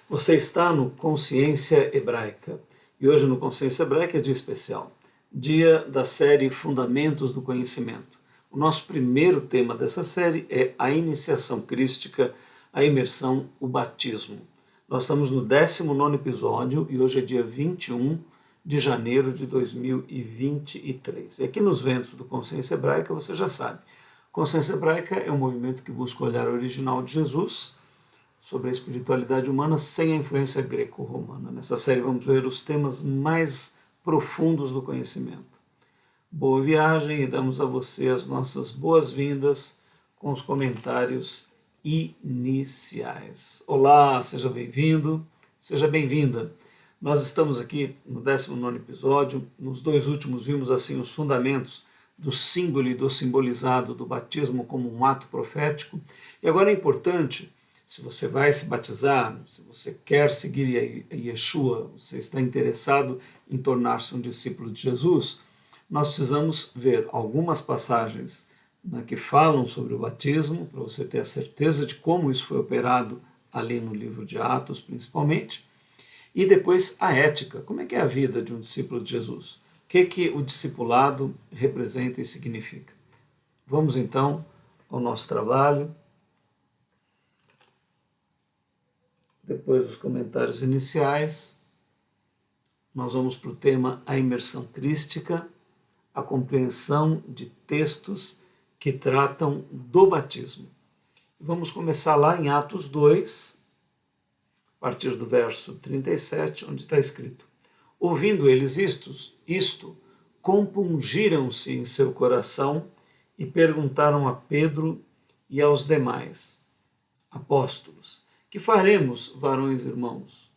Você está no Consciência Hebraica e hoje no Consciência Hebraica é dia especial, dia da série Fundamentos do Conhecimento. O nosso primeiro tema dessa série é a iniciação crística, a imersão, o batismo. Nós estamos no 19º episódio e hoje é dia 21 de janeiro de 2023. E aqui nos ventos do Consciência Hebraica você já sabe, Consciência Hebraica é um movimento que busca o olhar original de Jesus sobre a espiritualidade humana sem a influência greco-romana. Nessa série vamos ver os temas mais profundos do conhecimento. Boa viagem e damos a você as nossas boas-vindas com os comentários iniciais. Olá, seja bem-vindo, seja bem-vinda. Nós estamos aqui no 19º episódio, nos dois últimos vimos assim os fundamentos do símbolo e do simbolizado do batismo como um ato profético. E agora é importante, se você vai se batizar, se você quer seguir a Yeshua, você está interessado em tornar-se um discípulo de Jesus, nós precisamos ver algumas passagens que falam sobre o batismo, para você ter a certeza de como isso foi operado ali no livro de Atos, principalmente, e depois a ética, como é que é a vida de um discípulo de Jesus, o que o discipulado representa e significa. Vamos então ao nosso trabalho. Depois dos comentários iniciais, nós vamos para o tema a imersão crística, a compreensão de textos que tratam do batismo. Vamos começar lá em Atos 2, a partir do verso 37, onde está escrito: ouvindo eles isto, compungiram-se em seu coração e perguntaram a Pedro e aos demais apóstolos: que faremos, varões irmãos?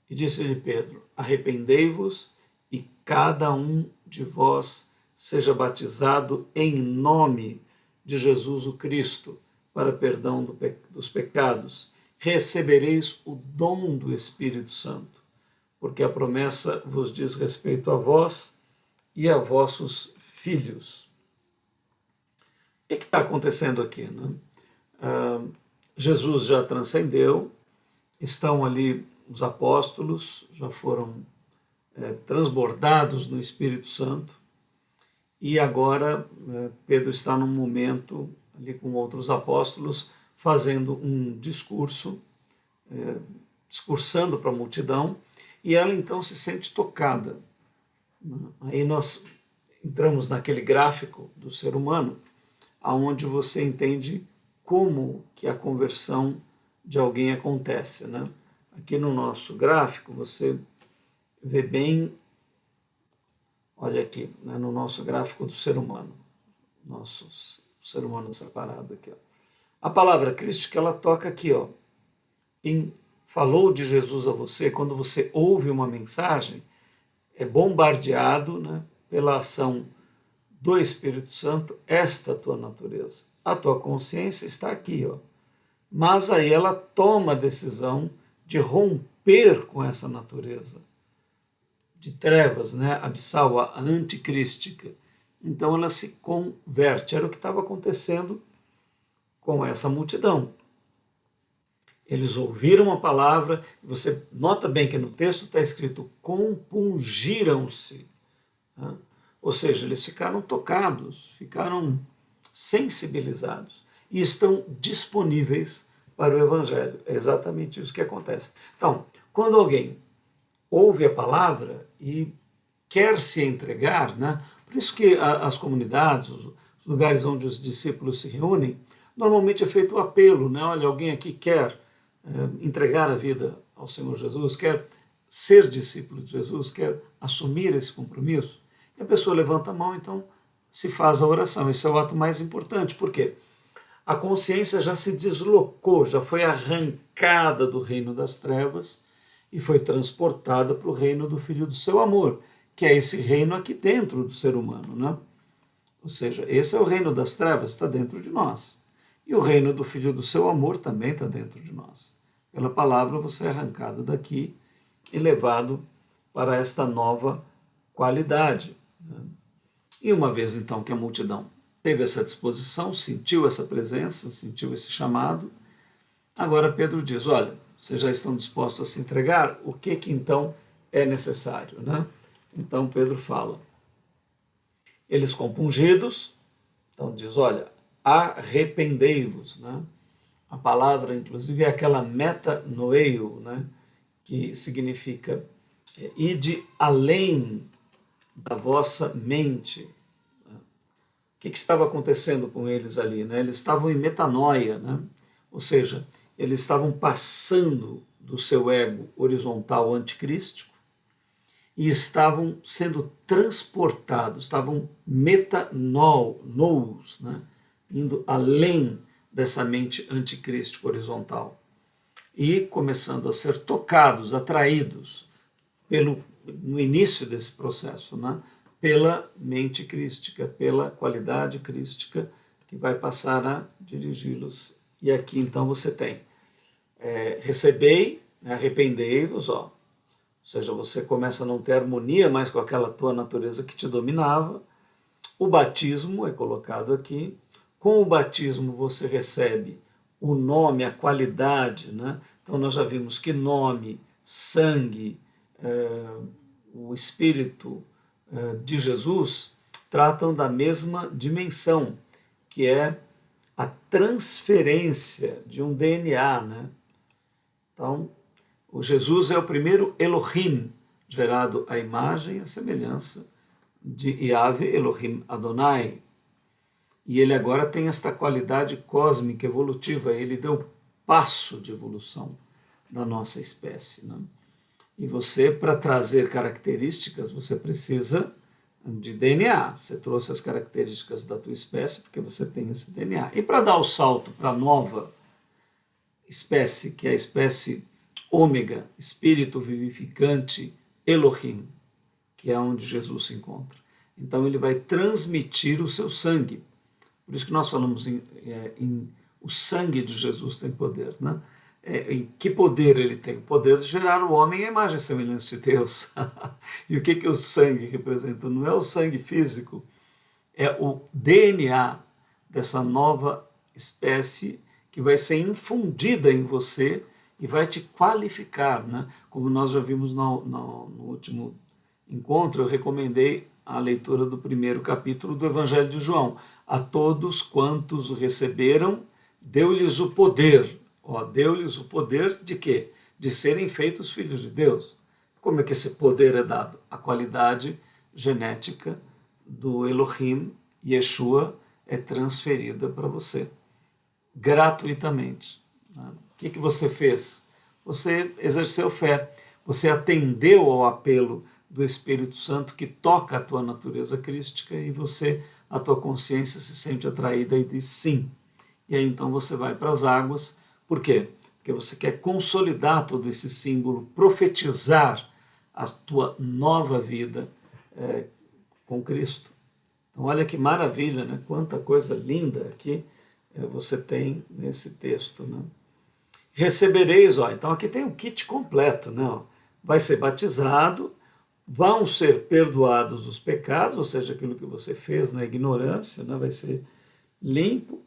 E disse-lhe Pedro: arrependei-vos e cada um de vós seja batizado em nome de Jesus o Cristo para perdão dos pecados. Recebereis o dom do Espírito Santo, porque a promessa vos diz respeito a vós e a vossos filhos. O que está acontecendo aqui, né? Jesus já transcendeu, estão ali os apóstolos, já foram transbordados no Espírito Santo, e agora Pedro está num momento ali com outros apóstolos, fazendo um discurso, discursando para a multidão, e ela então se sente tocada. Aí nós entramos naquele gráfico do ser humano, onde você entende como que a conversão de alguém acontece, né? Aqui no nosso gráfico você vê bem, olha aqui, né, no nosso gráfico do ser humano, nosso ser humano separado aqui, ó. A palavra crística, ela toca aqui, ó. Quem falou de Jesus a você, quando você ouve uma mensagem, é bombardeado, né, pela ação do Espírito Santo, esta tua natureza. A tua consciência está aqui, ó. Mas aí ela toma a decisão de romper com essa natureza de trevas, né, abissal, a anticrística. Então ela se converte. Era o que estava acontecendo com essa multidão. Eles ouviram a palavra, você nota bem que no texto está escrito compungiram-se, né? Ou seja, eles ficaram tocados, ficaram sensibilizados e estão disponíveis para o Evangelho. É exatamente isso que acontece. Então, quando alguém ouve a palavra e quer se entregar, né? Por isso que as comunidades, os lugares onde os discípulos se reúnem, normalmente é feito o apelo, né? Olha, alguém aqui quer entregar a vida ao Senhor Jesus, quer ser discípulo de Jesus, quer assumir esse compromisso, e a pessoa levanta a mão, então se faz a oração. Esse é o ato mais importante, porque a consciência já se deslocou, já foi arrancada do reino das trevas e foi transportada para o reino do Filho do seu amor, que é esse reino aqui dentro do ser humano, né? Ou seja, esse é o reino das trevas, está dentro de nós. E o reino do Filho do seu amor também está dentro de nós. Pela palavra você é arrancado daqui e levado para esta nova qualidade, né? E uma vez então que a multidão teve essa disposição, sentiu essa presença, sentiu esse chamado, agora Pedro diz: olha, vocês já estão dispostos a se entregar, o que então é necessário, né? Então Pedro fala, eles compungidos, então diz, olha, arrependei-vos, né? A palavra, inclusive, é aquela metanoeo, né? Que significa ide além da vossa mente. O que estava acontecendo com eles ali, né? Eles estavam em metanoia, né? Ou seja, eles estavam passando do seu ego horizontal anticrístico e estavam sendo transportados, estavam metanous, né? Indo além dessa mente anticrística horizontal e começando a ser tocados, atraídos no início desse processo, né? Pela mente crística, pela qualidade crística que vai passar a dirigi-los. E aqui então você tem recebei, né, arrependei-vos, ó. Ou seja, você começa a não ter harmonia mais com aquela tua natureza que te dominava. O batismo é colocado aqui. Com o batismo você recebe o nome, a qualidade, né? Então nós já vimos que nome, sangue, o Espírito de Jesus tratam da mesma dimensão, que é a transferência de um DNA, né? Então, o Jesus é o primeiro Elohim, gerado à imagem e à semelhança de Yahvé Elohim Adonai. E ele agora tem esta qualidade cósmica evolutiva, ele deu passo de evolução na nossa espécie, né? E você, para trazer características, você precisa de DNA. Você trouxe as características da tua espécie porque você tem esse DNA. E para dar o salto para a nova espécie, que é a espécie ômega, espírito vivificante Elohim, que é onde Jesus se encontra. Então ele vai transmitir o seu sangue. Por isso que nós falamos em o sangue de Jesus tem poder, né? Em que poder ele tem? O poder de gerar o homem à imagem e semelhança de Deus. E o que o sangue representa? Não é o sangue físico, é o DNA dessa nova espécie que vai ser infundida em você e vai te qualificar, né? Como nós já vimos no último encontro, eu recomendei a leitura do primeiro capítulo do Evangelho de João. A todos quantos o receberam, deu-lhes o poder. Deu-lhes o poder de quê? De serem feitos filhos de Deus. Como é que esse poder é dado? A qualidade genética do Elohim, Yeshua, é transferida para você, gratuitamente. O que você fez? Você exerceu fé, você atendeu ao apelo do Espírito Santo que toca a tua natureza crística e você, a tua consciência se sente atraída e diz sim. E aí então você vai para as águas. Por quê? Porque você quer consolidar todo esse símbolo, profetizar a tua nova vida com Cristo. Então olha que maravilha, né? Quanta coisa linda aqui você tem nesse texto, né? Recebereis, então aqui tem o kit completo, né? Vai ser batizado, vão ser perdoados os pecados, ou seja, aquilo que você fez na ignorância, né? Vai ser limpo.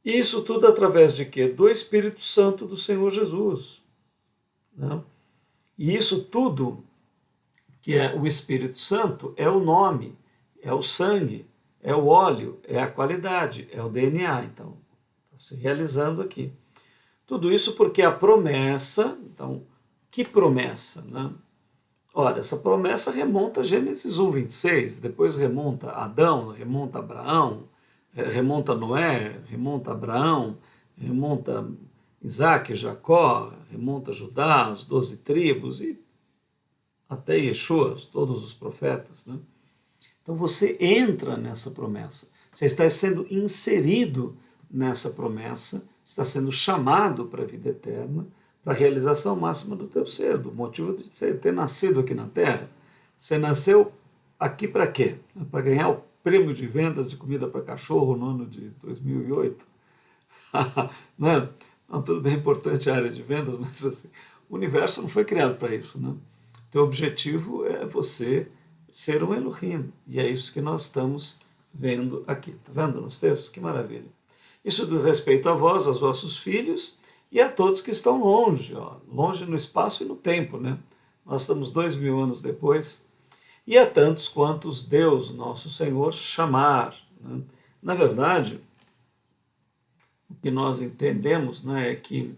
Isso tudo através de quê? Do Espírito Santo do Senhor Jesus, né? E isso tudo, que é o Espírito Santo, é o nome, é o sangue, é o óleo, é a qualidade, é o DNA. Então, está se realizando aqui. Tudo isso porque a promessa, então, que promessa, né? Ora, essa promessa remonta a Gênesis 1:26, depois remonta a Adão, remonta a Abraão, remonta a Noé, remonta a Abraão, remonta a Isaac, Jacó, remonta a Judá, as 12 tribos e até Yeshua, todos os profetas, né? Então você entra nessa promessa, você está sendo inserido nessa promessa, está sendo chamado para a vida eterna, para a realização máxima do teu ser, do motivo de você ter nascido aqui na Terra. Você nasceu aqui para quê? Para ganhar o prêmio de vendas de comida para cachorro no ano de 2008? Não, não, tudo bem importante a área de vendas, mas assim, o universo não foi criado para isso, né? Teu objetivo é você ser um Elohim, e é isso que nós estamos vendo aqui. Está vendo nos textos? Que maravilha. Isso diz respeito a vós, aos vossos filhos, e a todos que estão longe, ó, longe no espaço e no tempo, né? Nós estamos 2000 anos depois, e a tantos quantos Deus, nosso Senhor, chamar. Né? Na verdade, o que nós entendemos, né, é que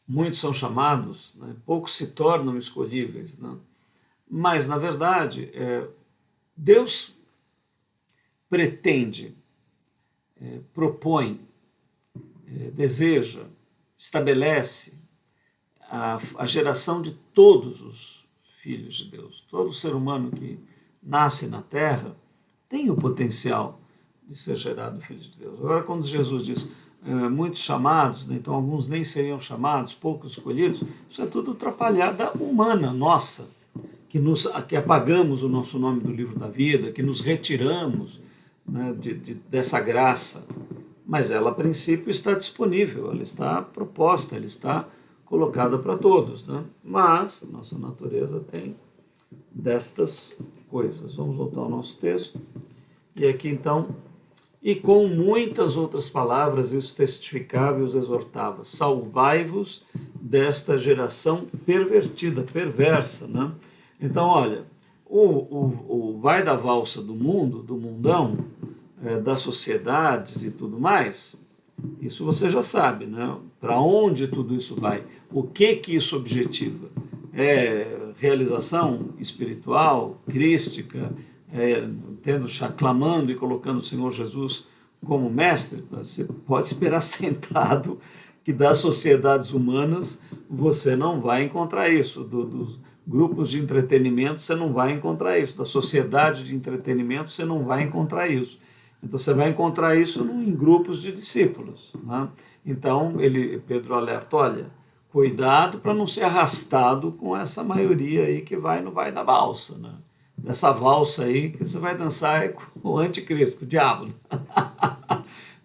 muitos são chamados, né, poucos se tornam escolhíveis, né? Mas, na verdade, Deus pretende, propõe, deseja, estabelece a geração de todos os filhos de Deus. Todo ser humano que nasce na Terra tem o potencial de ser gerado filho de Deus. Agora, quando Jesus diz muitos chamados, né, então alguns nem seriam chamados, poucos escolhidos, isso é tudo atrapalhada humana nossa, que apagamos o nosso nome do livro da vida, que nos retiramos, né, dessa graça. Mas ela, a princípio, está disponível, ela está proposta, ela está colocada para todos. Né? Mas nossa natureza tem destas coisas. Vamos voltar ao nosso texto. E aqui, então, e com muitas outras palavras isso testificava e os exortava: salvai-vos desta geração pervertida, perversa. Né? Então, olha, o vai da valsa do mundo, do mundão, das sociedades e tudo mais, isso você já sabe, né? Para onde tudo isso vai? O que isso objetiva? É realização espiritual, crística, clamando e colocando o Senhor Jesus como mestre? Você pode esperar sentado que das sociedades humanas você não vai encontrar isso, dos grupos de entretenimento você não vai encontrar isso, da sociedade de entretenimento você não vai encontrar isso. Então você vai encontrar isso em grupos de discípulos. Né? Então Pedro alerta: olha, cuidado para não ser arrastado com essa maioria aí que vai da valsa. Né? Dessa valsa aí que você vai dançar com o anticristo, com o diabo.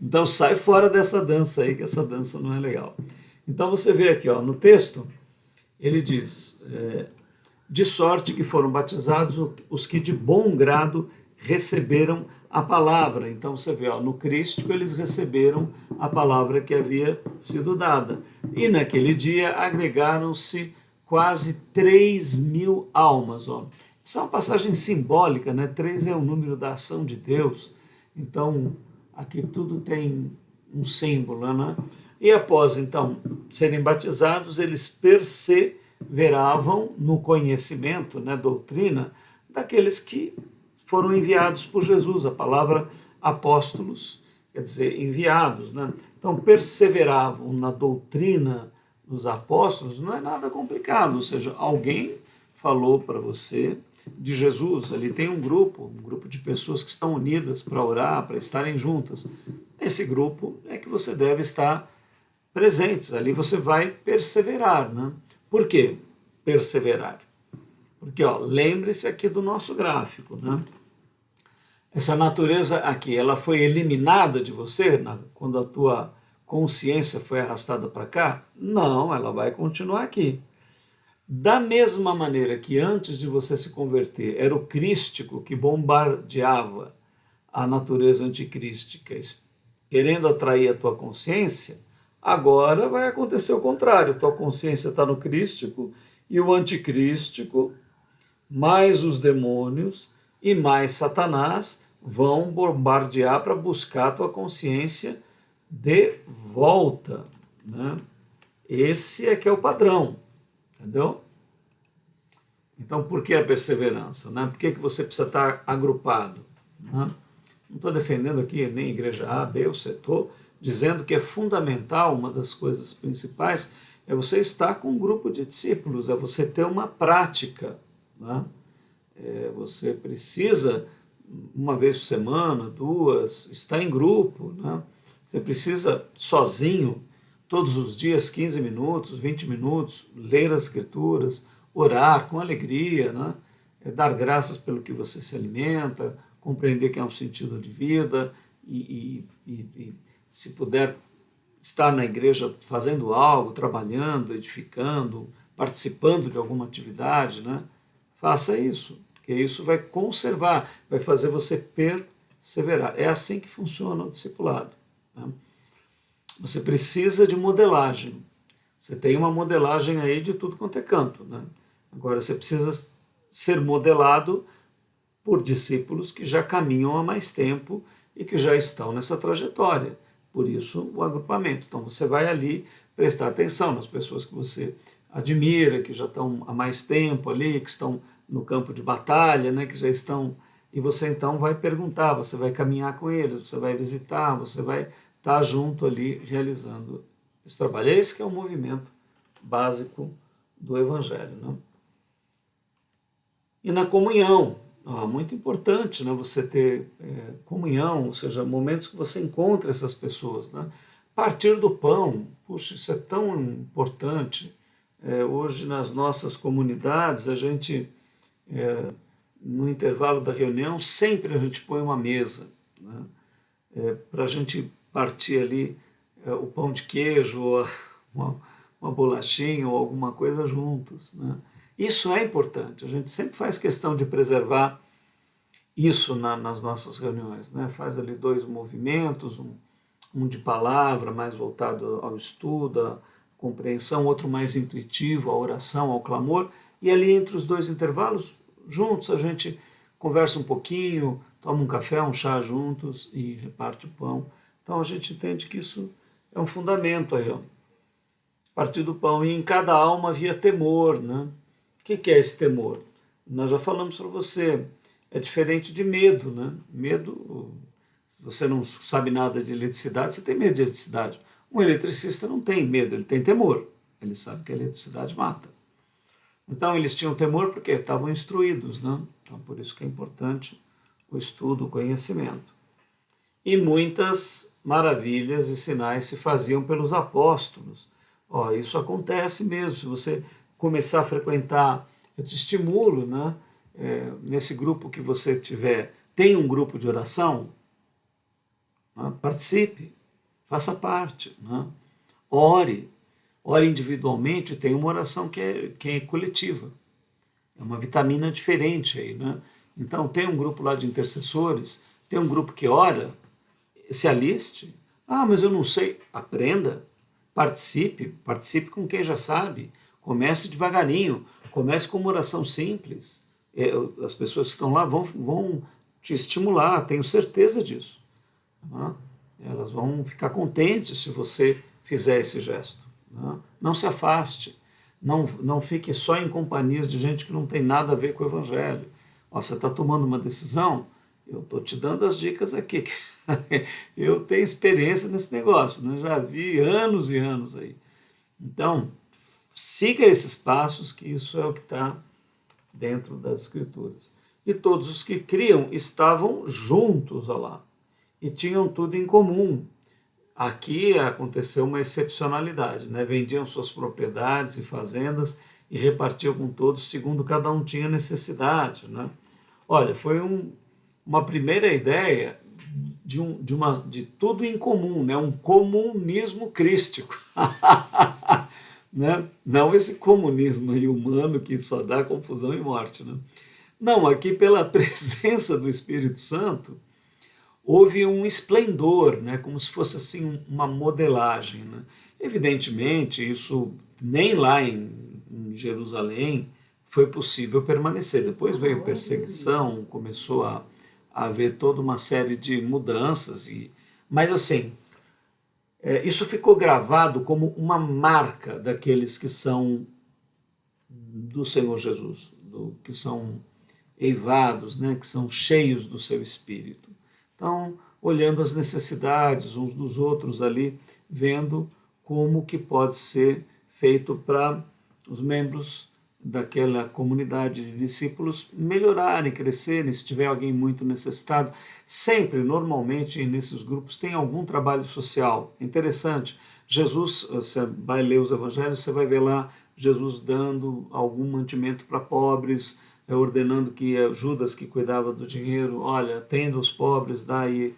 Então sai fora dessa dança aí, que essa dança não é legal. Então você vê aqui, ó, no texto, ele diz: de sorte que foram batizados os que de bom grado receberam a palavra. Então você vê, ó, no crístico eles receberam a palavra que havia sido dada. E naquele dia agregaram-se quase 3.000 almas. Ó. Isso é uma passagem simbólica, né? 3 é o número da ação de Deus. Então aqui tudo tem um símbolo, né? E após então serem batizados, eles perseveravam no conhecimento, né, doutrina, daqueles que foram enviados por Jesus. A palavra apóstolos quer dizer enviados. Né? Então, perseveravam na doutrina dos apóstolos não é nada complicado, ou seja, alguém falou para você de Jesus, ali tem um grupo de pessoas que estão unidas para orar, para estarem juntas. Esse grupo é que você deve estar presentes, ali você vai perseverar. Né? Por quê perseverar? Porque, ó, lembre-se aqui do nosso gráfico, né? Essa natureza aqui, ela foi eliminada de você quando a tua consciência foi arrastada para cá? Não, ela vai continuar aqui. Da mesma maneira que antes de você se converter, era o crístico que bombardeava a natureza anticrística, querendo atrair a tua consciência, agora vai acontecer o contrário. Tua consciência está no crístico e o anticrístico, mais os demônios e mais Satanás vão bombardear para buscar a tua consciência de volta. Né? Esse é que é o padrão, entendeu? Então, por que a perseverança? Né? Por que você precisa estar agrupado? Né? Não estou defendendo aqui nem igreja A, B ou C, estou dizendo que é fundamental, uma das coisas principais é você estar com um grupo de discípulos, é você ter uma prática. Né? Você precisa, uma vez por semana, 2, estar em grupo. Né? Você precisa, sozinho, todos os dias, 15 minutos, 20 minutos, ler as Escrituras, orar com alegria, né? Dar graças pelo que você se alimenta, compreender que é um sentido de vida e se puder, estar na igreja fazendo algo, trabalhando, edificando, participando de alguma atividade, né? Faça isso, porque isso vai conservar, vai fazer você perseverar. É assim que funciona o discipulado. Né? você precisa de modelagem. Você tem uma modelagem aí de tudo quanto é canto, né? Agora você precisa ser modelado por discípulos que já caminham há mais tempo e que já estão nessa trajetória. Por isso o agrupamento. Então você vai ali prestar atenção nas pessoas que você admira, que já estão há mais tempo ali, que estão no campo de batalha, né, que já estão. E você então vai perguntar, você vai caminhar com eles, você vai visitar, você vai estar junto ali realizando esse trabalho. Esse que é o movimento básico do Evangelho. Né? E na comunhão, muito importante, né, você ter comunhão, ou seja, momentos que você encontra essas pessoas. Né? Partir do pão, puxa, isso é tão importante. Hoje nas nossas comunidades, a gente, no intervalo da reunião, sempre a gente põe uma mesa, né, para a gente partir ali o pão de queijo, ou uma bolachinha ou alguma coisa juntos. Né? Isso é importante, a gente sempre faz questão de preservar isso nas nossas reuniões. Né? Faz ali dois movimentos, um de palavra, mais voltado ao estudo, à compreensão, outro mais intuitivo, à oração, ao clamor, e ali entre os dois intervalos, juntos, a gente conversa um pouquinho, toma um café, um chá juntos e reparte o pão. Então a gente entende que isso é um fundamento aí, ó. Partir do pão. E em cada alma havia temor, né? O que é esse temor? Nós já falamos para você, é diferente de medo, né? Medo, se você não sabe nada de eletricidade, você tem medo de eletricidade. Um eletricista não tem medo, ele tem temor. Ele sabe que a eletricidade mata. Então eles tinham temor porque estavam instruídos, né? Então por isso que é importante o estudo, o conhecimento. E muitas maravilhas e sinais se faziam pelos apóstolos. Isso acontece mesmo, se você começar a frequentar, eu te estimulo, né? Nesse grupo que você tiver, tem um grupo de oração, né? Participe, faça parte, né? Ore individualmente, tem uma oração que é coletiva, é uma vitamina diferente aí, né? Então tem um grupo lá de intercessores, tem um grupo que ora, se aliste. Mas eu não sei, aprenda, participe com quem já sabe, comece devagarinho, comece com uma oração simples. As pessoas que estão lá vão te estimular, tenho certeza disso. Né? Elas vão ficar contentes se você fizer esse gesto. Né? Não se afaste, não fique só em companhias de gente que não tem nada a ver com o Evangelho. Você está tomando uma decisão, eu estou te dando as dicas aqui. Eu tenho experiência nesse negócio, né? Já vi anos e anos aí. Então, siga esses passos, que isso é o que está dentro das Escrituras. E todos os que criam estavam juntos lá e tinham tudo em comum. Aqui aconteceu uma excepcionalidade, né? Vendiam suas propriedades e fazendas e repartiam com todos segundo cada um tinha necessidade, né? Olha, foi uma primeira ideia de tudo em comum, né? Um comunismo crístico. Né? Não esse comunismo aí humano que só dá confusão e morte. Né? Não, aqui pela presença do Espírito Santo, houve um esplendor, né? Como se fosse assim uma modelagem. Né? Evidentemente, isso nem lá em Jerusalém foi possível permanecer. Depois veio perseguição, começou a haver toda uma série de mudanças. Mas assim, isso ficou gravado como uma marca daqueles que são do Senhor Jesus, que são eivados, né, que são cheios do seu Espírito. Então, olhando as necessidades uns dos outros ali, vendo como que pode ser feito para os membros daquela comunidade de discípulos melhorarem, crescerem, se tiver alguém muito necessitado. Sempre, normalmente, nesses grupos tem algum trabalho social. Interessante. Jesus, você vai ler os evangelhos, você vai ver lá Jesus dando algum mantimento para pobres, ordenando que Judas, que cuidava do dinheiro, olha, atenda os pobres, dá aí,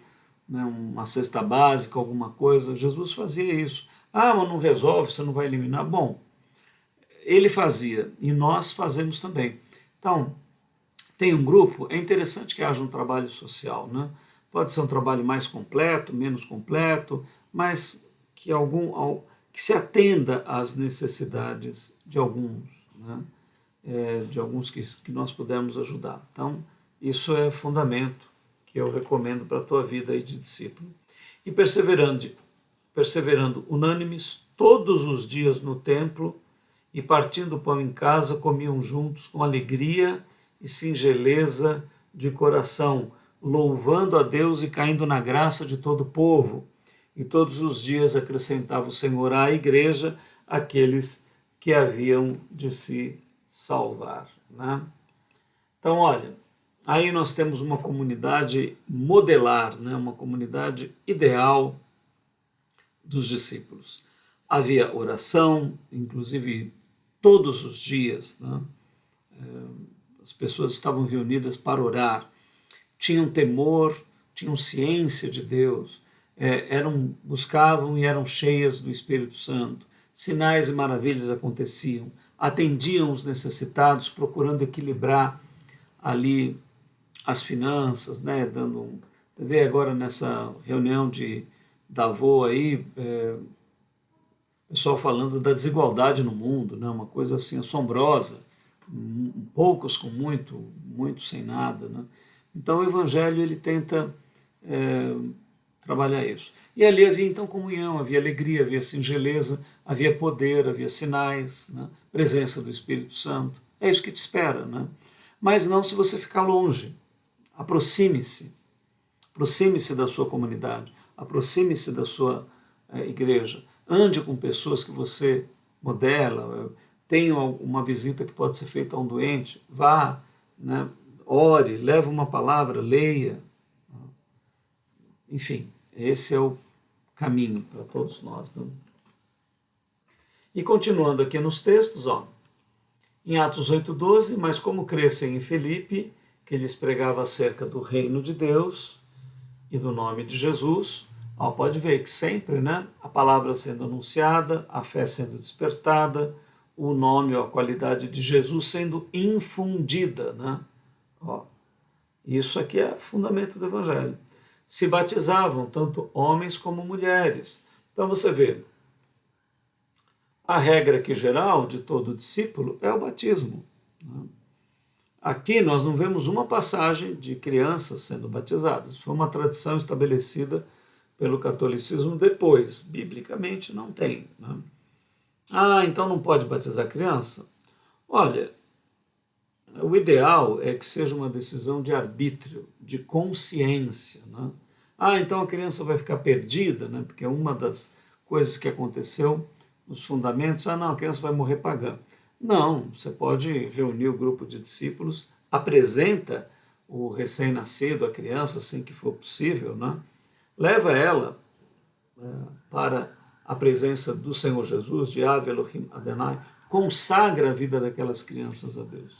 né, uma cesta básica, alguma coisa. Jesus fazia isso. Mas não resolve, você não vai eliminar. Bom, ele fazia e nós fazemos também. Então, tem um grupo, é interessante que haja um trabalho social, né? Pode ser um trabalho mais completo, menos completo, mas que se atenda às necessidades de alguns, né? De alguns que nós pudermos ajudar. Então, isso é fundamento que eu recomendo para a tua vida aí de discípulo. E perseverando unânimes todos os dias no templo e partindo o pão em casa, comiam juntos com alegria e singeleza de coração, louvando a Deus e caindo na graça de todo o povo. E todos os dias acrescentava o Senhor à igreja aqueles que haviam de se salvar, né? Então, olha, aí nós temos uma comunidade modelar, né? Uma comunidade ideal dos discípulos. Havia oração, inclusive todos os dias, né? As pessoas estavam reunidas para orar, tinham temor, tinham ciência de Deus, buscavam e eram cheias do Espírito Santo. Sinais e maravilhas aconteciam, atendiam os necessitados, procurando equilibrar ali as finanças, né? Vê agora nessa reunião de Davos aí, pessoal falando da desigualdade no mundo, né? Uma coisa assim assombrosa, poucos com muito, muitos sem nada, né? Então o Evangelho ele tenta trabalhar isso. E ali havia então comunhão, havia alegria, havia singeleza, havia poder, havia sinais, né? Presença do Espírito Santo. É isso que te espera, né? Mas não se você ficar longe. Aproxime-se. Aproxime-se da sua comunidade. Aproxime-se da sua igreja. Ande com pessoas que você modela. Tenha uma visita que pode ser feita a um doente. Vá, né? Ore, leve uma palavra, leia. Enfim, esse é o caminho para todos nós, né? E continuando aqui nos textos, em Atos 8,12, mas como crescem em Filipe, que lhes pregava acerca do reino de Deus e do nome de Jesus, pode ver que sempre, né, a palavra sendo anunciada, a fé sendo despertada, o nome ou a qualidade de Jesus sendo infundida, né? Isso aqui é fundamento do Evangelho. Se batizavam tanto homens como mulheres. Então você vê, a regra aqui geral de todo discípulo é o batismo, né? Aqui nós não vemos uma passagem de crianças sendo batizadas. Foi uma tradição estabelecida pelo catolicismo depois. Biblicamente não tem, né? Então não pode batizar criança? Olha, o ideal é que seja uma decisão de arbítrio, de consciência, né? Então a criança vai ficar perdida, né? Porque uma das coisas que aconteceu nos fundamentos, não, a criança vai morrer pagã. Não, você pode reunir o grupo de discípulos, apresenta o recém-nascido, a criança, assim que for possível, né? Leva ela para a presença do Senhor Jesus, de Ave Elohim Adonai, consagra a vida daquelas crianças a Deus.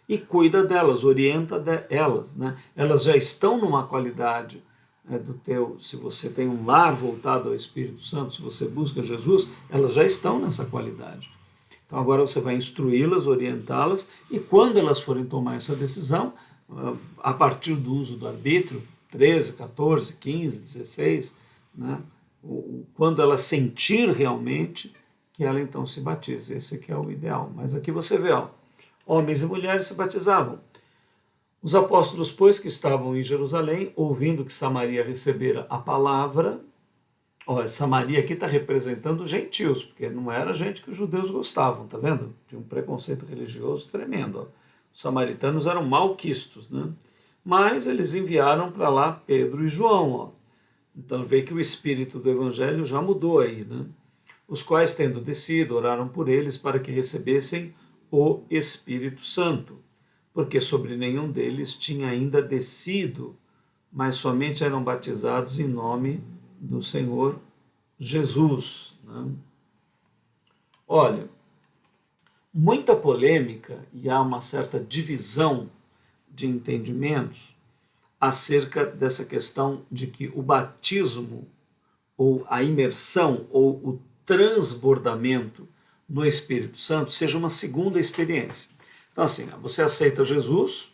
E cuida delas, orienta elas, né? Elas já estão numa qualidade se você tem um lar voltado ao Espírito Santo, se você busca Jesus, elas já estão nessa qualidade. Então agora você vai instruí-las, orientá-las, e quando elas forem tomar essa decisão, a partir do uso do arbítrio, 13, 14, 15, 16, né? Quando ela sentir realmente, que ela então se batize. Esse aqui é o ideal. Mas aqui você vê, homens e mulheres se batizavam. Os apóstolos, pois, que estavam em Jerusalém, ouvindo que Samaria recebera a palavra, Samaria aqui está representando os gentios, porque não era gente que os judeus gostavam, tá vendo? Tinha um preconceito religioso tremendo. Os samaritanos eram malquistos, né? Mas eles enviaram para lá Pedro e João. Então vê que o espírito do evangelho já mudou aí, né? Os quais, tendo descido, oraram por eles para que recebessem o Espírito Santo, porque sobre nenhum deles tinha ainda descido, mas somente eram batizados em nome do Senhor Jesus, né? Olha, muita polêmica e há uma certa divisão de entendimentos acerca dessa questão de que o batismo ou a imersão ou o transbordamento no Espírito Santo seja uma segunda experiência. Então assim, você aceita Jesus,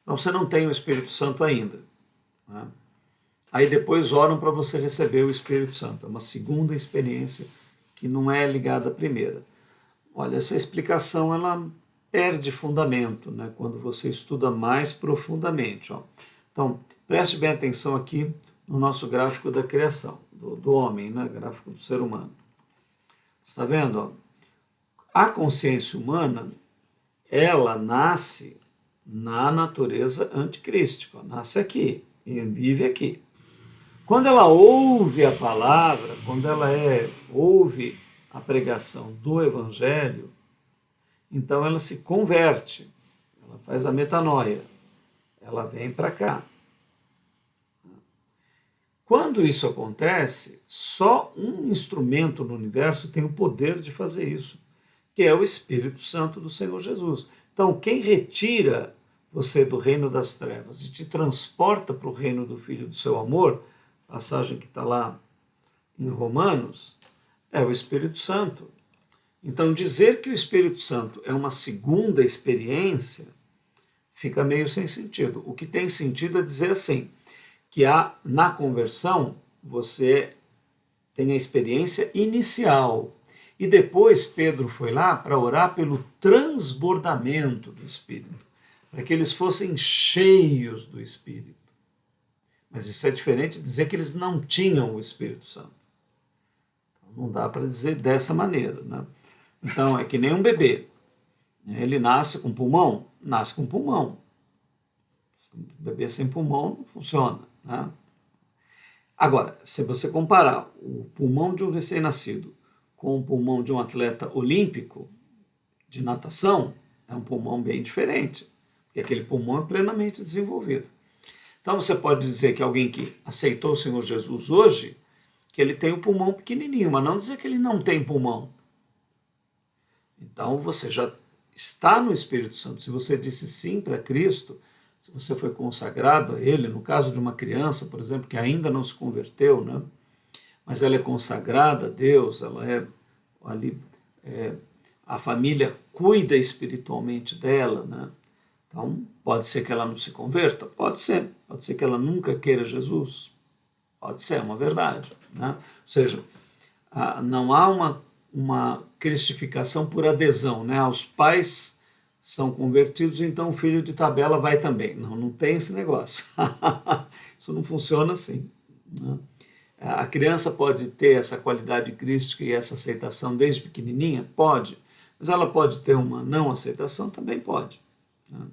então você não tem o Espírito Santo ainda, né? Aí depois oram para você receber o Espírito Santo. É uma segunda experiência que não é ligada à primeira. Olha, essa explicação ela perde fundamento, né, quando você estuda mais profundamente. Ó. Então, preste bem atenção aqui no nosso gráfico da criação, do homem, né, gráfico do ser humano. Está vendo? Ó? A consciência humana, ela nasce na natureza anticrística, nasce aqui e vive aqui. Quando ela ouve a palavra, quando ela ouve a pregação do Evangelho, então ela se converte, ela faz a metanoia, ela vem para cá. Quando isso acontece, só um instrumento no universo tem o poder de fazer isso, que é o Espírito Santo do Senhor Jesus. Então, quem retira você do reino das trevas e te transporta para o reino do Filho do seu amor, passagem que está lá em Romanos, é o Espírito Santo. Então, dizer que o Espírito Santo é uma segunda experiência fica meio sem sentido. O que tem sentido é dizer assim, que na conversão você tem a experiência inicial. E depois Pedro foi lá para orar pelo transbordamento do Espírito, para que eles fossem cheios do Espírito. Mas isso é diferente de dizer que eles não tinham o Espírito Santo. Então, não dá para dizer dessa maneira, né? Então, é que nem um bebê. Ele nasce com pulmão? Nasce com pulmão. Um bebê sem pulmão não funciona, né? Agora, se você comparar o pulmão de um recém-nascido com o pulmão de um atleta olímpico de natação, é um pulmão bem diferente, porque aquele pulmão é plenamente desenvolvido. Então, você pode dizer que alguém que aceitou o Senhor Jesus hoje, que ele tem o pulmão pequenininho, mas não dizer que ele não tem pulmão. Então, você já está no Espírito Santo. Se você disse sim para Cristo, se você foi consagrado a Ele, no caso de uma criança, por exemplo, que ainda não se converteu, né? Mas ela é consagrada a Deus, ela é ali, a família cuida espiritualmente dela, né? Então, pode ser que ela não se converta? Pode ser que ela nunca queira Jesus? Pode ser, é uma verdade, né? Ou seja, não há uma cristificação por adesão, né? Os pais são convertidos, então o filho de tabela vai também. Não, não tem esse negócio. Isso não funciona assim, né? A criança pode ter essa qualidade crística e essa aceitação desde pequenininha? Pode. Mas ela pode ter uma não aceitação? Também pode, né?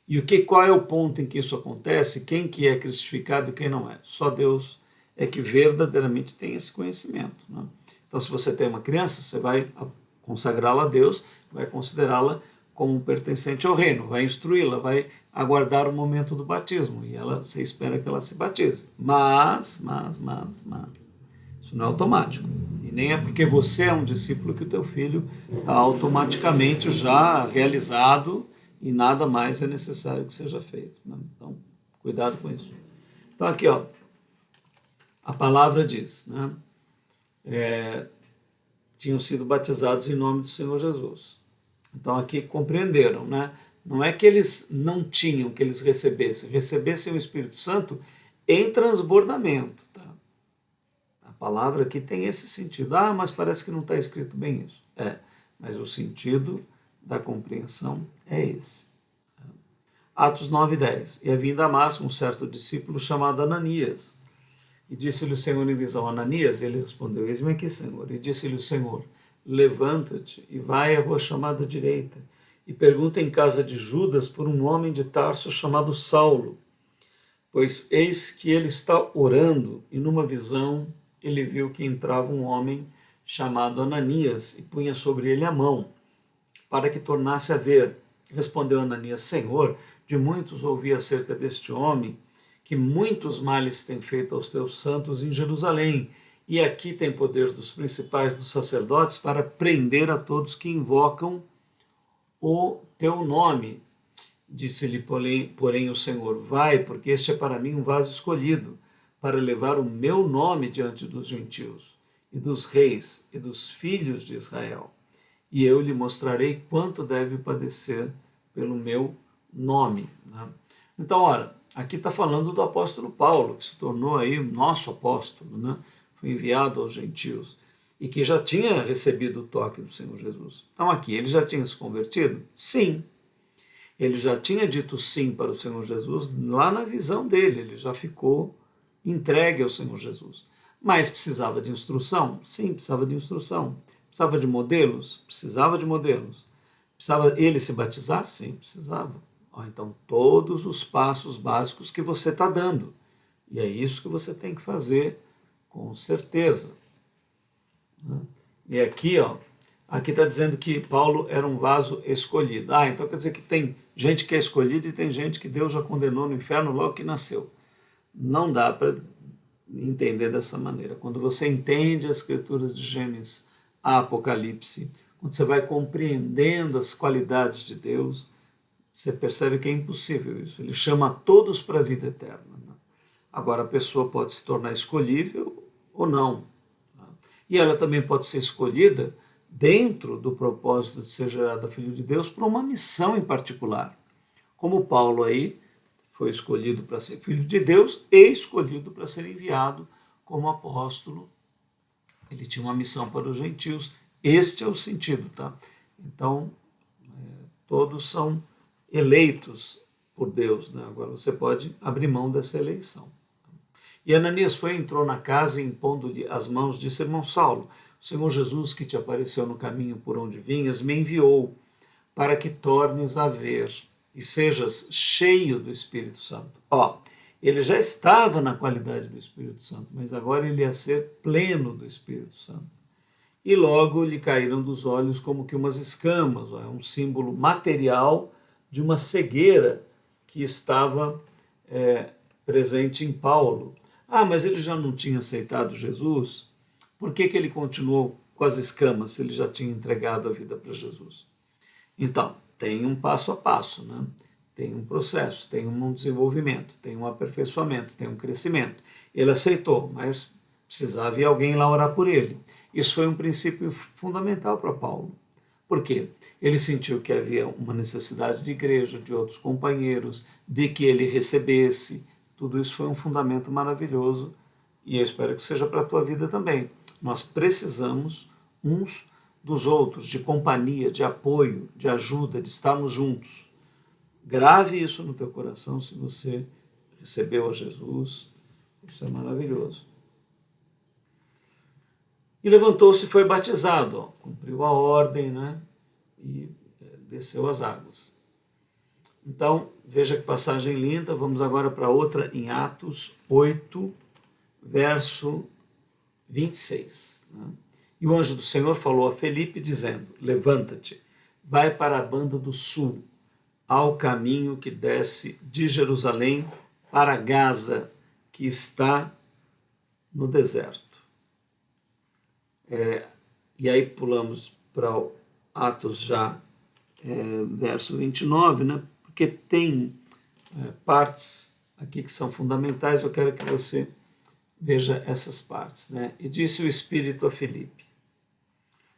E qual é o ponto em que isso acontece? Quem que é cristificado e quem não é? Só Deus é que verdadeiramente tem esse conhecimento, né? Então, se você tem uma criança, você vai consagrá-la a Deus, vai considerá-la como pertencente ao reino, vai instruí-la, vai aguardar o momento do batismo, e você espera que ela se batize. Mas, isso não é automático. E nem é porque você é um discípulo que o teu filho está automaticamente já realizado e nada mais é necessário que seja feito, né? Então, cuidado com isso. Então, aqui, ó, a palavra diz, né? Tinham sido batizados em nome do Senhor Jesus. Então aqui compreenderam, né? Não é que eles não tinham, que eles recebessem o Espírito Santo em transbordamento, tá? A palavra aqui tem esse sentido. Mas parece que não está escrito bem isso. Mas o sentido da compreensão é esse. Atos 9:10. E havia em Damasco um certo discípulo chamado Ananias. E disse-lhe o Senhor em visão, Ananias, e ele respondeu, eis-me aqui, Senhor. E disse-lhe o Senhor, levanta-te e vai à rua chamada direita, e pergunta em casa de Judas por um homem de Tarso chamado Saulo, pois eis que ele está orando, e numa visão ele viu que entrava um homem chamado Ananias, e punha sobre ele a mão, para que tornasse a ver. Respondeu Ananias, Senhor, de muitos ouvi acerca deste homem, que muitos males tem feito aos teus santos em Jerusalém, e aqui tem poder dos principais dos sacerdotes para prender a todos que invocam o teu nome. Disse-lhe, porém, o Senhor, vai, porque este é para mim um vaso escolhido, para levar o meu nome diante dos gentios, e dos reis, e dos filhos de Israel. E eu lhe mostrarei quanto deve padecer pelo meu nome, né? Então, ora, aqui está falando do apóstolo Paulo, que se tornou aí o nosso apóstolo, né? Foi enviado aos gentios e que já tinha recebido o toque do Senhor Jesus. Então aqui, ele já tinha se convertido? Sim. Ele já tinha dito sim para o Senhor Jesus lá na visão dele, ele já ficou entregue ao Senhor Jesus. Mas precisava de instrução? Sim, precisava de instrução. Precisava de modelos? Precisava de modelos. Precisava ele se batizar? Sim, precisava. Então, todos os passos básicos que você está dando. E é isso que você tem que fazer com certeza. E aqui, aqui está dizendo que Paulo era um vaso escolhido. Então quer dizer que tem gente que é escolhida e tem gente que Deus já condenou no inferno logo que nasceu. Não dá para entender dessa maneira. Quando você entende as escrituras de Gênesis a Apocalipse, quando você vai compreendendo as qualidades de Deus, você percebe que é impossível isso. Ele chama todos para a vida eterna. Agora a pessoa pode se tornar escolhível ou não. E ela também pode ser escolhida dentro do propósito de ser gerada filho de Deus para uma missão em particular. Como Paulo aí foi escolhido para ser filho de Deus e escolhido para ser enviado como apóstolo. Ele tinha uma missão para os gentios. Este é o sentido, tá? Então, todos são eleitos por Deus, né? Agora você pode abrir mão dessa eleição. E Ananias foi, entrou na casa e impondo-lhe as mãos, disse: irmão Saulo, o Senhor Jesus que te apareceu no caminho por onde vinhas, me enviou para que tornes a ver e sejas cheio do Espírito Santo. Ele já estava na qualidade do Espírito Santo, mas agora ele ia ser pleno do Espírito Santo. E logo lhe caíram dos olhos como que umas escamas, é um símbolo material de uma cegueira que estava presente em Paulo. Mas ele já não tinha aceitado Jesus? Por que ele continuou com as escamas se ele já tinha entregado a vida para Jesus? Então, tem um passo a passo, né? Tem um processo, tem um desenvolvimento, tem um aperfeiçoamento, tem um crescimento. Ele aceitou, mas precisava ir alguém lá orar por ele. Isso foi um princípio fundamental para Paulo. Por quê? Ele sentiu que havia uma necessidade de igreja, de outros companheiros, de que ele recebesse. Tudo isso foi um fundamento maravilhoso e eu espero que seja para a tua vida também. Nós precisamos uns dos outros, de companhia, de apoio, de ajuda, de estarmos juntos. Grave isso no teu coração se você recebeu a Jesus. Isso é maravilhoso. E levantou-se e foi batizado, cumpriu a ordem, né? E desceu as águas. Então, veja que passagem linda. Vamos agora para outra em Atos 8, verso 26. Né? E o anjo do Senhor falou a Felipe, dizendo: levanta-te, vai para a banda do sul, ao caminho que desce de Jerusalém para Gaza, que está no deserto. E aí pulamos para o Atos já, verso 29, né? Porque tem partes aqui que são fundamentais, eu quero que você veja essas partes. Né? E disse o Espírito a Filipe: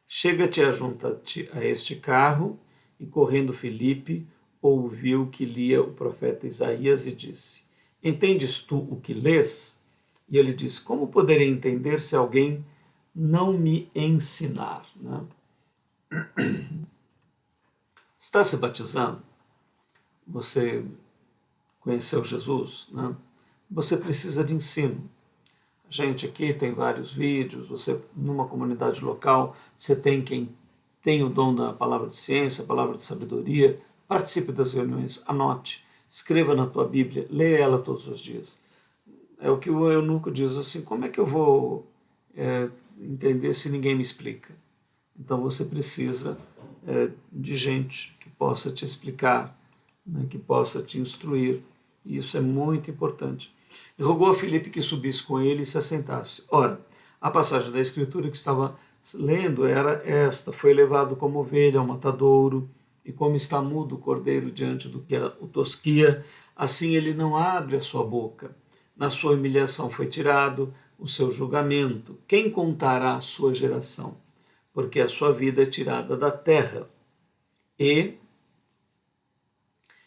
chega-te e ajunta-te a este carro. E correndo Filipe, ouviu que lia o profeta Isaías e disse: entendes tu o que lês? E ele disse: como poderei entender se alguém não me ensinar? Né? Está se batizando? Você conheceu Jesus? Né? Você precisa de ensino. A gente aqui tem vários vídeos, você numa comunidade local, você tem quem tem o dom da palavra de ciência, palavra de sabedoria, participe das reuniões, anote, escreva na tua Bíblia, leia ela todos os dias. É o que o eunuco diz assim: como é que eu vou entender se ninguém me explica? Então você precisa de gente que possa te explicar, né, que possa te instruir, e isso é muito importante. E rogou a Filipe que subisse com ele e se assentasse. Ora, a passagem da Escritura que estava lendo era esta: foi levado como ovelha ao matadouro, e como está mudo o cordeiro diante do que o tosquia, assim ele não abre a sua boca. Na sua humilhação foi tirado o seu julgamento. Quem contará a sua geração? Porque a sua vida é tirada da terra. E,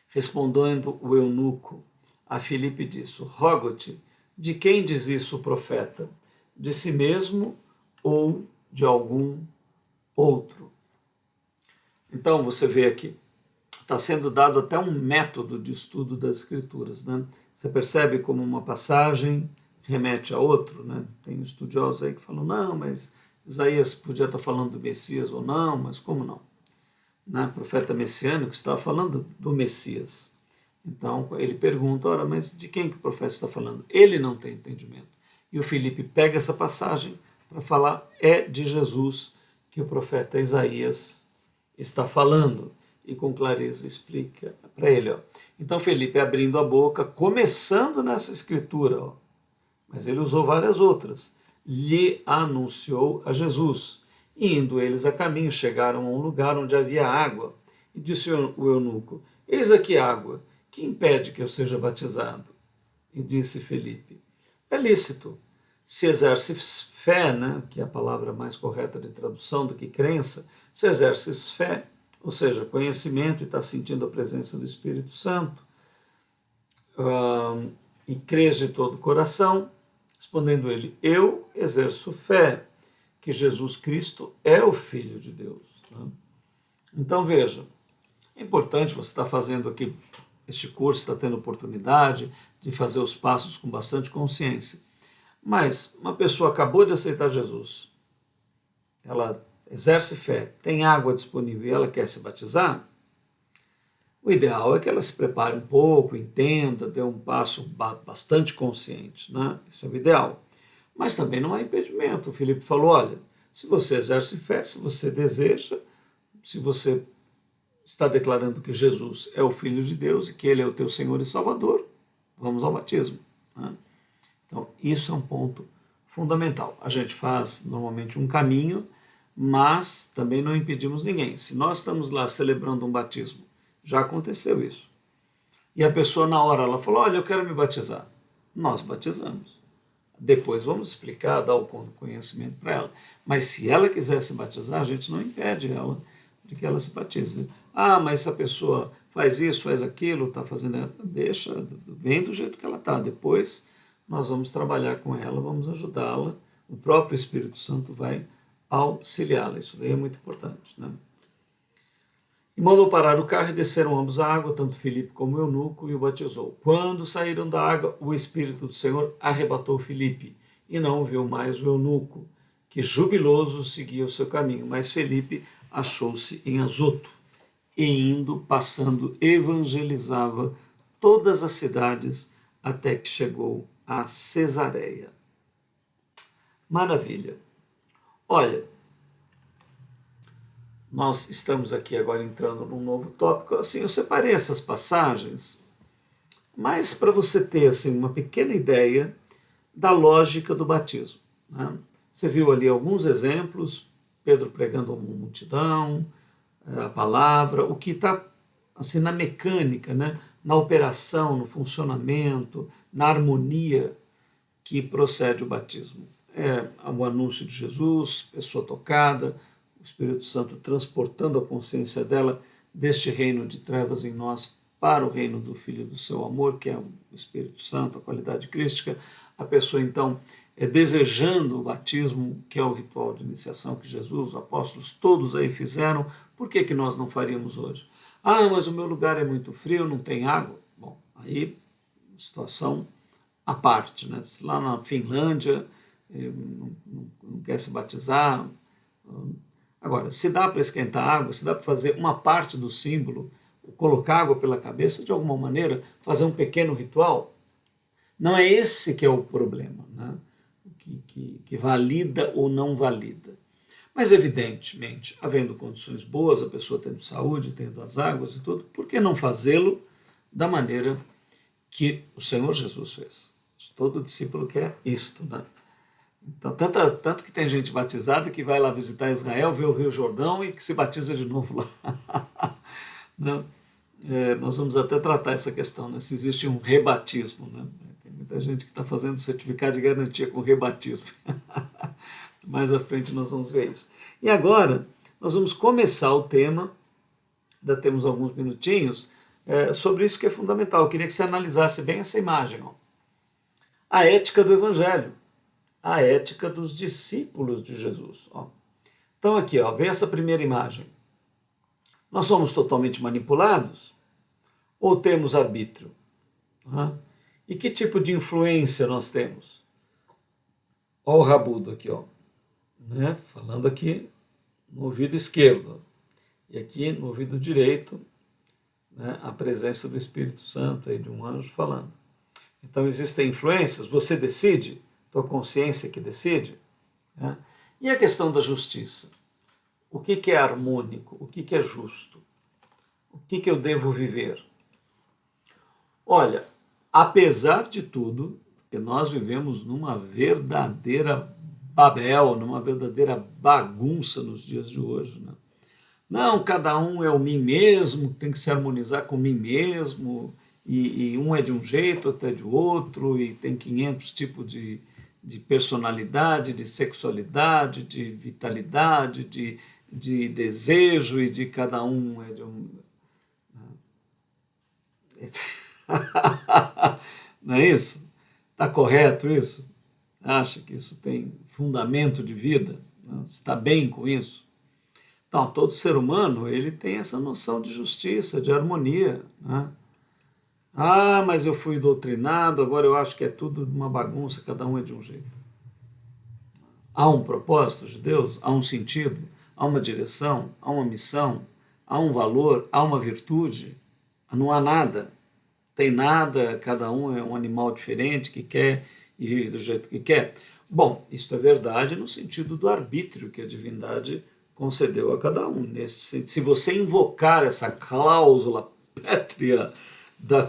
respondendo o eunuco, a Filipe disse: rogo-te, de quem diz isso o profeta? De si mesmo ou de algum outro? Então você vê aqui, está sendo dado até um método de estudo das Escrituras, né? Você percebe como uma passagem remete a outro, né? Tem estudiosos aí que falam, não, mas Isaías podia estar falando do Messias ou não, mas como não? Né? Profeta messiânico estava falando do Messias. Então ele pergunta, ora, mas de quem que o profeta está falando? Ele não tem entendimento. E o Filipe pega essa passagem para falar, é de Jesus que o profeta Isaías está falando. E com clareza explica para ele. Ó. Então Filipe abrindo a boca, começando nessa escritura, ó, mas ele usou várias outras, lhe anunciou a Jesus. E indo eles a caminho, chegaram a um lugar onde havia água. E disse o eunuco, eis aqui água, que impede que eu seja batizado? E disse Filipe, é lícito, se exerces fé, né, que é a palavra mais correta de tradução do que crença, se exerces fé, ou seja, conhecimento e está sentindo a presença do Espírito Santo, e crês de todo o coração, respondendo ele, eu exerço fé que Jesus Cristo é o Filho de Deus. Né? Então veja, é importante você estar fazendo aqui este curso, está tendo oportunidade de fazer os passos com bastante consciência. Mas uma pessoa acabou de aceitar Jesus, ela exerce fé, tem água disponível e ela quer se batizar, o ideal é que ela se prepare um pouco, entenda, dê um passo bastante consciente, né? Isso é o ideal. Mas também não há impedimento. O Filipe falou, olha, se você exerce fé, se você deseja, se você está declarando que Jesus é o Filho de Deus e que Ele é o teu Senhor e Salvador, vamos ao batismo. Né? Então, isso é um ponto fundamental. A gente faz normalmente um caminho, mas também não impedimos ninguém. Se nós estamos lá celebrando um batismo, já aconteceu isso. E a pessoa na hora ela falou, olha, eu quero me batizar. Nós batizamos. Depois vamos explicar, dar o conhecimento para ela. Mas se ela quiser se batizar, a gente não impede ela de que ela se batize. Ah, mas se a pessoa faz isso, faz aquilo, está fazendo... Deixa, vem do jeito que ela está. Depois nós vamos trabalhar com ela, vamos ajudá-la. O próprio Espírito Santo vai auxiliá-la. Isso daí é muito importante, né? E mandou parar o carro e desceram ambos à água, tanto Filipe como o eunuco, e o batizou. Quando saíram da água, o Espírito do Senhor arrebatou Filipe, e não viu mais o eunuco, que jubiloso seguia o seu caminho. Mas Filipe achou-se em Azoto, e indo, passando, evangelizava todas as cidades, até que chegou a Cesareia. Maravilha! Olha, nós estamos aqui agora entrando num novo tópico. Assim, eu separei essas passagens, mas para você ter assim, uma pequena ideia da lógica do batismo. Né? Você viu ali alguns exemplos, Pedro pregando a uma multidão, a palavra, o que está assim, na mecânica, né? Na operação, no funcionamento, na harmonia que procede o batismo. É o anúncio de Jesus, pessoa tocada, o Espírito Santo transportando a consciência dela deste reino de trevas em nós para o reino do Filho do seu amor, que é o Espírito Santo, a qualidade crística. A pessoa, então, desejando o batismo, que é o ritual de iniciação que Jesus, os apóstolos, todos aí fizeram. Por que nós não faríamos hoje? Ah, mas o meu lugar é muito frio, não tem água. Bom, aí, situação à parte, né? Se lá na Finlândia não quer se batizar. Agora, se dá para esquentar água, se dá para fazer uma parte do símbolo, colocar água pela cabeça, de alguma maneira, fazer um pequeno ritual, não é esse que é o problema, né? que valida ou não valida. Mas, evidentemente, havendo condições boas, a pessoa tendo saúde, tendo as águas e tudo, por que não fazê-lo da maneira que o Senhor Jesus fez? Todo discípulo quer isto, né? Então, tanto que tem gente batizada que vai lá visitar Israel, vê o Rio Jordão e que se batiza de novo lá. Né? Nós vamos até tratar essa questão, né? Se existe um rebatismo. Né? Tem muita gente que está fazendo certificado de garantia com rebatismo. Mais à frente nós vamos ver isso. E agora, nós vamos começar o tema, ainda temos alguns minutinhos, sobre isso que é fundamental. Eu queria que você analisasse bem essa imagem. Ó. A ética do Evangelho, a ética dos discípulos de Jesus. Ó. Então aqui, ó, vê essa primeira imagem. Nós somos totalmente manipulados ou temos arbítrio? E que tipo de influência nós temos? Olha o rabudo aqui, ó. Né? Falando aqui no ouvido esquerdo. E aqui no ouvido direito, né, a presença do Espírito Santo, aí, de um anjo falando. Então existem influências, você decide, tua consciência que decide. Né? E a questão da justiça? O que é harmônico? O que é justo? O que eu devo viver? Olha, apesar de tudo, que nós vivemos numa verdadeira Babel, numa verdadeira bagunça nos dias de hoje. Né? Não, cada um é o mim mesmo, tem que se harmonizar com mim mesmo, e um é de um jeito, outro é de outro, e tem 500 tipos de personalidade, de sexualidade, de vitalidade, de desejo, e de cada um é de um... Não é isso? Está correto isso? Acha que isso tem fundamento de vida? Está bem com isso? Então, todo ser humano ele tem essa noção de justiça, de harmonia. Né? Ah, mas eu fui doutrinado, agora eu acho que é tudo uma bagunça, cada um é de um jeito. Há um propósito de Deus? Há um sentido? Há uma direção? Há uma missão? Há um valor? Há uma virtude? Não há nada. Tem nada, cada um é um animal diferente que quer e vive do jeito que quer. Bom, isso é verdade no sentido do arbítrio que a divindade concedeu a cada um. Se você invocar essa cláusula pétrea da...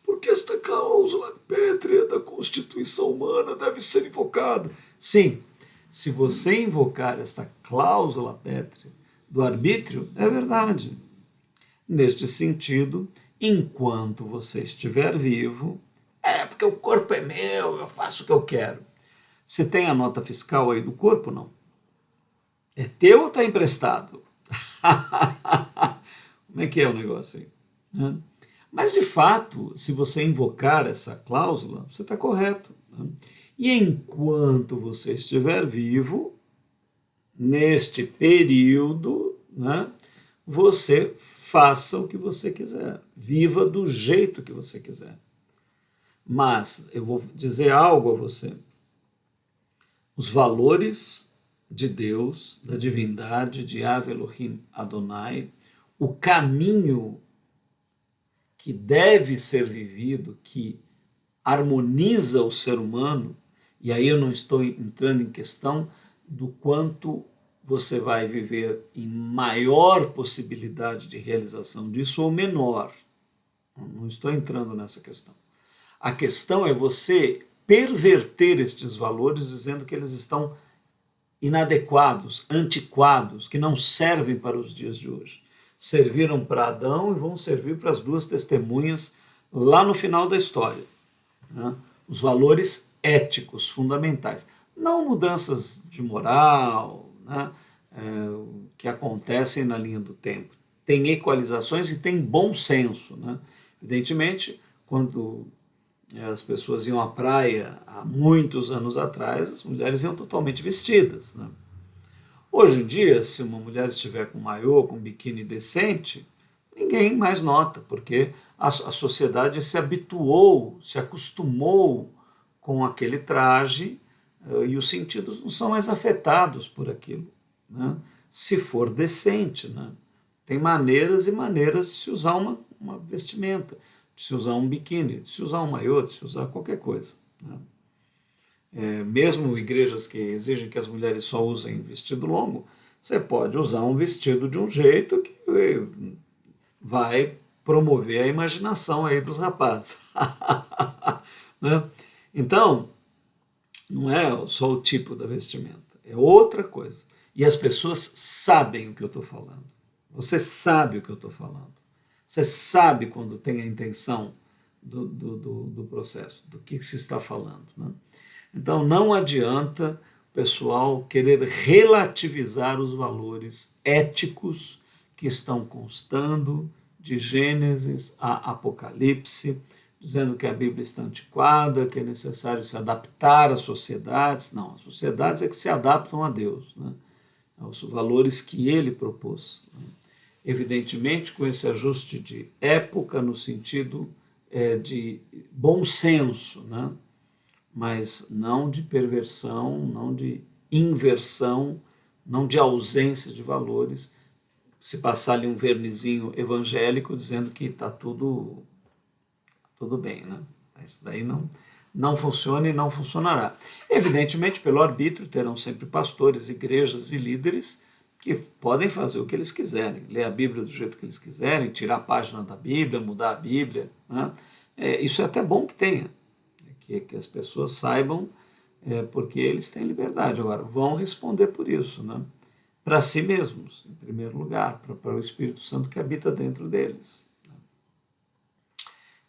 Porque esta cláusula pétrea da Constituição humana deve ser invocada. Sim, se você invocar esta cláusula pétrea do arbítrio, é verdade. Neste sentido, enquanto você estiver vivo, porque o corpo é meu, eu faço o que eu quero. Você tem a nota fiscal aí do corpo, não? É teu ou está emprestado? Como é que é o negócio aí? Mas, de fato, se você invocar essa cláusula, você está correto. E enquanto você estiver vivo, neste período, você faça o que você quiser. Viva do jeito que você quiser. Mas eu vou dizer algo a você. Os valores de Deus, da divindade, de Yahvé Elohim Adonai, o caminho que deve ser vivido, que harmoniza o ser humano, e aí eu não estou entrando em questão do quanto você vai viver em maior possibilidade de realização disso ou menor. Não estou entrando nessa questão. A questão é você perverter estes valores dizendo que eles estão inadequados, antiquados, que não servem para os dias de hoje. Serviram para Adão e vão servir para as duas testemunhas lá no final da história. Os valores éticos fundamentais. Não mudanças de moral, que acontecem na linha do tempo. Tem equalizações e tem bom senso. Evidentemente, quando as pessoas iam à praia há muitos anos atrás, as mulheres iam totalmente vestidas. Hoje em dia, se uma mulher estiver com maiô, com biquíni decente, ninguém mais nota, porque a sociedade se habituou, se acostumou com aquele traje e os sentidos não são mais afetados por aquilo. Se for decente. Tem maneiras e maneiras de se usar uma vestimenta, de se usar um biquíni, de se usar um maiô, de se usar qualquer coisa. Mesmo igrejas que exigem que as mulheres só usem vestido longo, você pode usar um vestido de um jeito que vai promover a imaginação aí dos rapazes. Então, não é só o tipo da vestimenta, é outra coisa. E as pessoas sabem o que eu estou falando. Você sabe o que eu estou falando. Você sabe quando tem a intenção do processo, do que se está falando. Então, não adianta o pessoal querer relativizar os valores éticos que estão constando de Gênesis a Apocalipse, dizendo que a Bíblia está antiquada, que é necessário se adaptar às sociedades. Não, as sociedades é que se adaptam a Deus, né? Aos valores que ele propôs, né? Evidentemente, com esse ajuste de época, no sentido de bom senso, né? Mas não de perversão, não de inversão, não de ausência de valores. Se passar ali um vernizinho evangélico dizendo que está tudo bem, né? Isso daí não funciona e não funcionará. Evidentemente, pelo arbítrio, terão sempre pastores, igrejas e líderes que podem fazer o que eles quiserem, ler a Bíblia do jeito que eles quiserem, tirar a página da Bíblia, mudar a Bíblia, né? Isso é até bom que tenha, que as pessoas saibam, porque eles têm liberdade. Agora, vão responder por isso, né? Para si mesmos, em primeiro lugar, para o Espírito Santo que habita dentro deles, né?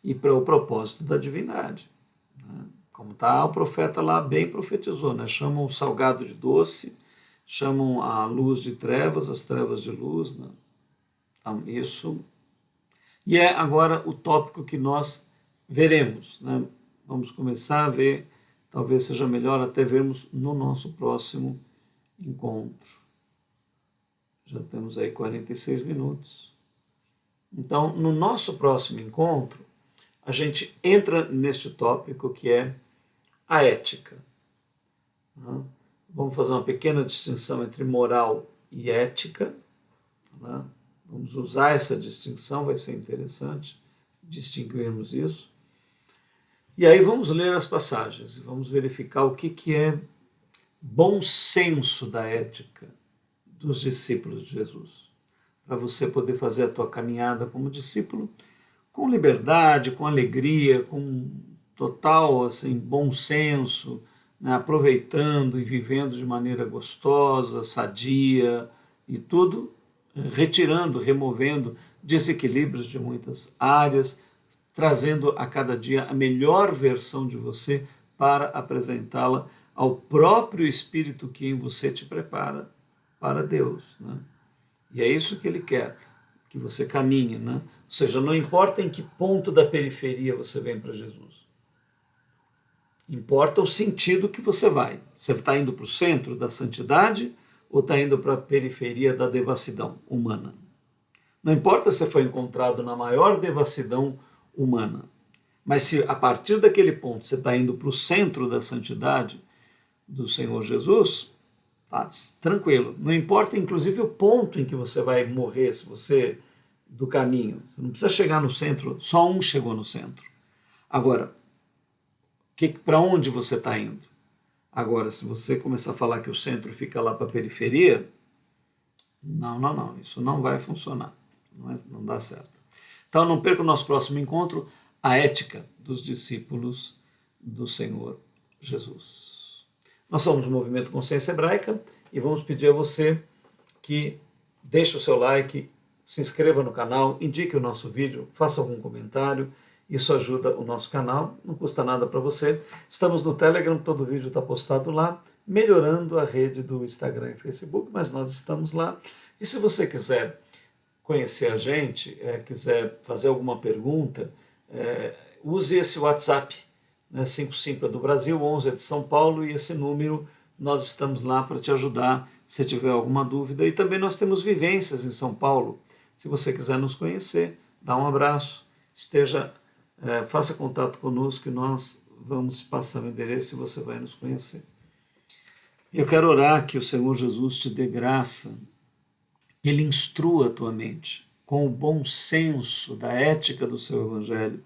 E para o propósito da divindade, né? Como está o profeta lá bem profetizou, né? Chamam o salgado de doce, chamam a luz de trevas, as trevas de luz, né? Então, isso. E é agora o tópico que nós veremos, né? Vamos começar a ver, talvez seja melhor até vermos no nosso próximo encontro. Já temos aí 46 minutos. Então, no nosso próximo encontro, a gente entra neste tópico que é a ética, né? Vamos fazer uma pequena distinção entre moral e ética, né? Vamos usar essa distinção, vai ser interessante distinguirmos isso. E aí vamos ler as passagens e vamos verificar o que é bom senso da ética dos discípulos de Jesus, para você poder fazer a tua caminhada como discípulo com liberdade, com alegria, com total assim, bom senso, né? Aproveitando e vivendo de maneira gostosa, sadia e tudo, retirando, removendo desequilíbrios de muitas áreas, trazendo a cada dia a melhor versão de você para apresentá-la ao próprio Espírito que em você te prepara para Deus, né? E é isso que Ele quer, que você caminhe, né? Ou seja, não importa em que ponto da periferia você vem para Jesus. Importa o sentido que você vai. Você está indo para o centro da santidade ou está indo para a periferia da devassidão humana? Não importa se você foi encontrado na maior devassidão humana, mas se a partir daquele ponto você está indo para o centro da santidade do Senhor Jesus, tá tranquilo. Não importa, inclusive, o ponto em que você vai morrer, se você do caminho. Você não precisa chegar no centro, só um chegou no centro. Agora, para onde você está indo? Agora, se você começar a falar que o centro fica lá para a periferia, não, isso não vai funcionar, não dá certo. Então, não perca o nosso próximo encontro, a ética dos discípulos do Senhor Jesus. Nós somos o Movimento Consciência Hebraica e vamos pedir a você que deixe o seu like, se inscreva no canal, indique o nosso vídeo, faça algum comentário. Isso ajuda o nosso canal, não custa nada para você. Estamos no Telegram, todo vídeo está postado lá, melhorando a rede do Instagram e Facebook, mas nós estamos lá. E se você quiser conhecer a gente, quiser fazer alguma pergunta, use esse WhatsApp, né, 55 é do Brasil, 11 é de São Paulo, e esse número nós estamos lá para te ajudar se tiver alguma dúvida. E também nós temos vivências em São Paulo. Se você quiser nos conhecer, dá um abraço, faça contato conosco e nós vamos passar o endereço e você vai nos conhecer. Eu quero orar que o Senhor Jesus te dê graça, que Ele instrua a tua mente com o bom senso da ética do seu Evangelho,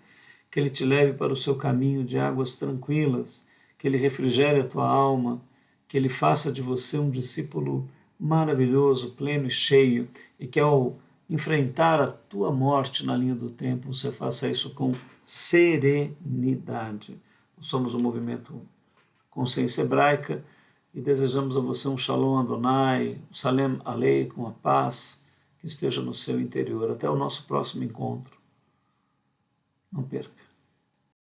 que Ele te leve para o seu caminho de águas tranquilas, que Ele refrigere a tua alma, que Ele faça de você um discípulo maravilhoso, pleno e cheio, e que ao enfrentar a tua morte na linha do tempo, você faça isso com serenidade. Nós somos o Movimento Consciência Hebraica e desejamos a você um Shalom Adonai, um Salem Aleikum, a paz que esteja no seu interior. Até o nosso próximo encontro. Não perca.